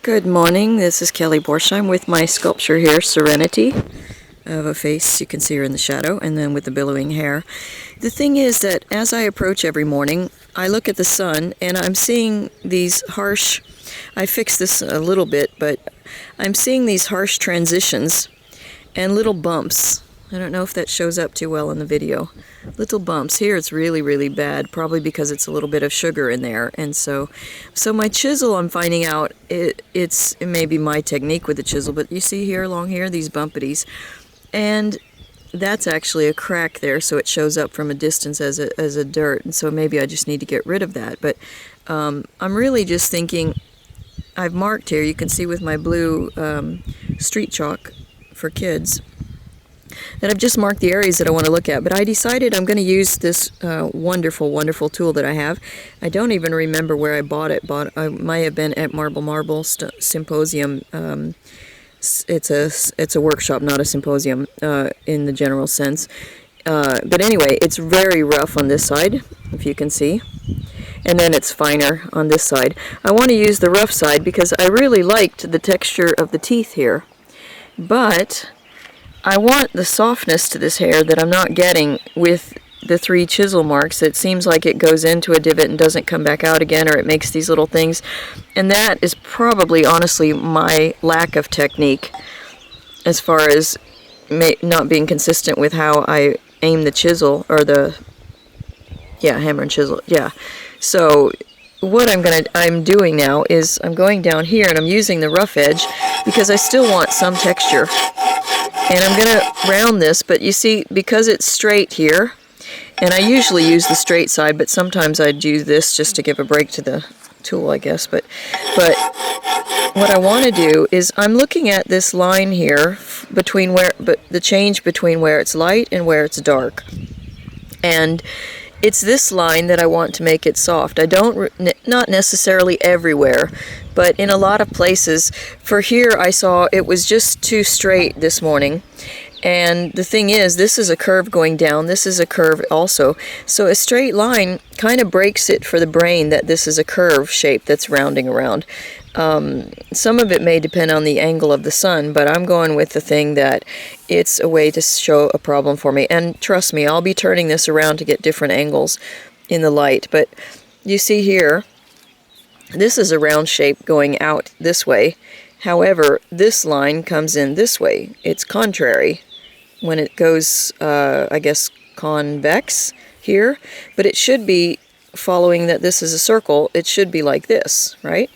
Good morning, this is Kelly Borsheim with my sculpture here, Serenity, of a face. You can see her in the shadow, and then with the billowing hair. The thing is that as I approach every morning, I look at the sun and I'm seeing these harsh, I fixed this a little bit, but I'm seeing these harsh transitions and little bumps. I don't know if that shows up too well in the video. Little bumps. Here it's really, really bad, probably because it's a little bit of sugar in there. And so my chisel, I'm finding out, it may be my technique with the chisel, but you see here, along here, these bumpities. And that's actually a crack there, so it shows up from a distance as a dirt. And so maybe I just need to get rid of that. But I'm really just thinking, I've marked here, you can see with my blue street chalk for kids, that I've just marked the areas that I want to look at. But I decided I'm going to use this wonderful, wonderful tool that I have. I don't even remember where I bought it. I might have been at Marble Symposium. It's a workshop, not a symposium in the general sense. But anyway, it's very rough on this side, if you can see. And then it's finer on this side. I want to use the rough side because I really liked the texture of the teeth here. But I want the softness to this hair that I'm not getting with the 3 chisel marks. It seems like it goes into a divot and doesn't come back out again, or it makes these little things. And that is probably, honestly, my lack of technique as far as not being consistent with how I aim the chisel, or the, hammer and chisel, So what I'm doing now is I'm going down here and I'm using the rough edge because I still want some texture. And I'm going to round this, but you see, because it's straight here, and I usually use the straight side, but sometimes I do this just to give a break to the tool, I guess. But what I want to do is I'm looking at this line here between the change between where it's light and where it's dark. And it's this line that I want to make it soft. I don't, not necessarily everywhere, but in a lot of places. For here, I saw it was just too straight this morning. And the thing is, this is a curve going down, this is a curve also. So a straight line kind of breaks it for the brain that this is a curve shape that's rounding around. Some of it may depend on the angle of the sun, but I'm going with the thing that it's a way to show a problem for me. And trust me, I'll be turning this around to get different angles in the light. But you see here, this is a round shape going out this way. However, this line comes in this way. It's contrary when it goes, I guess, convex here. But it should be, following that this is a circle, it should be like this, right?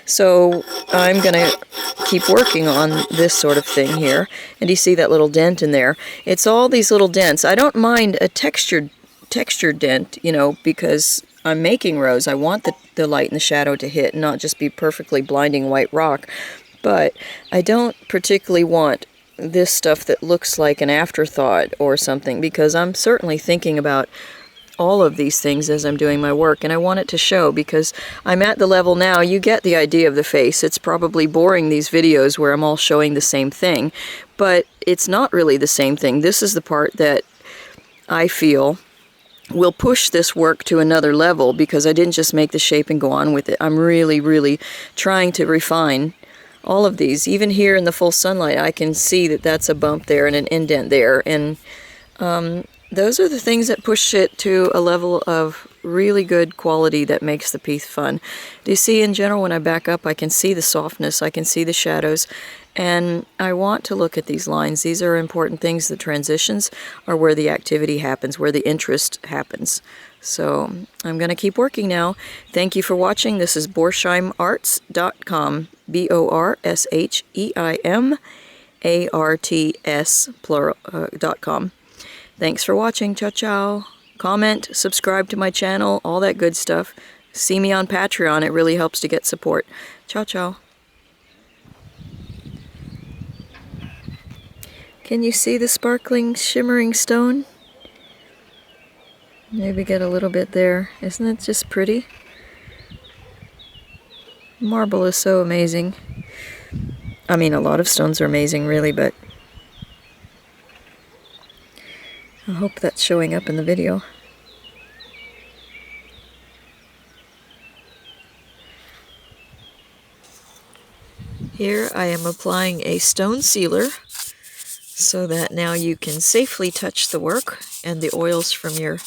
So I'm going to keep working on this sort of thing here. And you see that little dent in there? It's all these little dents. I don't mind a textured dent, because I'm making rose. I want the light and the shadow to hit, not just be perfectly blinding white rock. But I don't particularly want this stuff that looks like an afterthought or something, because I'm certainly thinking about all of these things as I'm doing my work, and I want it to show because I'm at the level now. You get the idea of the face. It's probably boring, these videos where I'm all showing the same thing, but it's not really the same thing. This is the part that I feel will push this work to another level, because I didn't just make the shape and go on with it. I'm really, really trying to refine all of these. Even here in the full sunlight, I can see that that's a bump there and an indent there, and those are the things that push it to a level of really good quality that makes the piece fun. Do you see, in general, when I back up, I can see the softness, I can see the shadows, and I want to look at these lines. These are important things. The transitions are where the activity happens, where the interest happens. So I'm going to keep working now. Thank you for watching. This is BorsheimarTs.com, BorsheimArts.com. Thanks for watching. Ciao, ciao. Comment, subscribe to my channel, all that good stuff. See me on Patreon. It really helps to get support. Ciao, ciao. Can you see the sparkling, shimmering stone? Maybe get a little bit there. Isn't it just pretty? Marble is so amazing. I mean, a lot of stones are amazing, really, but I hope that's showing up in the video. Here I am applying a stone sealer so that now you can safely touch the work and the oils from your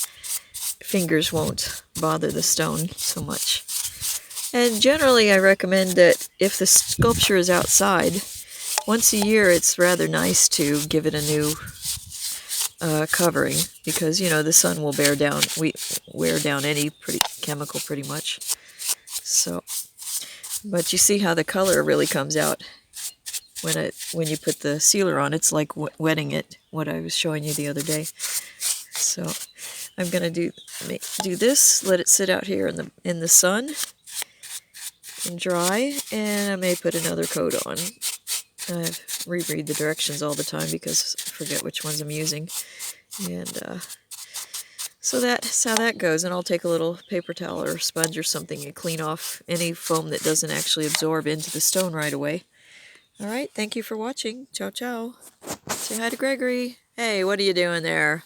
fingers won't bother the stone so much. And generally I recommend that if the sculpture is outside, once a year it's rather nice to give it a new covering, because you know the sun will wear down any chemical pretty much. So, but you see how the color really comes out when you put the sealer on. It's like wetting it, what I was showing you the other day. So I'm gonna do this, let it sit out here in the sun and dry, and I may put another coat on. I reread the directions all the time because I forget which ones I'm using. And so that's how that goes. And I'll take a little paper towel or sponge or something and clean off any foam that doesn't actually absorb into the stone right away. Alright, thank you for watching. Ciao, ciao. Say hi to Gregory. Hey, what are you doing there?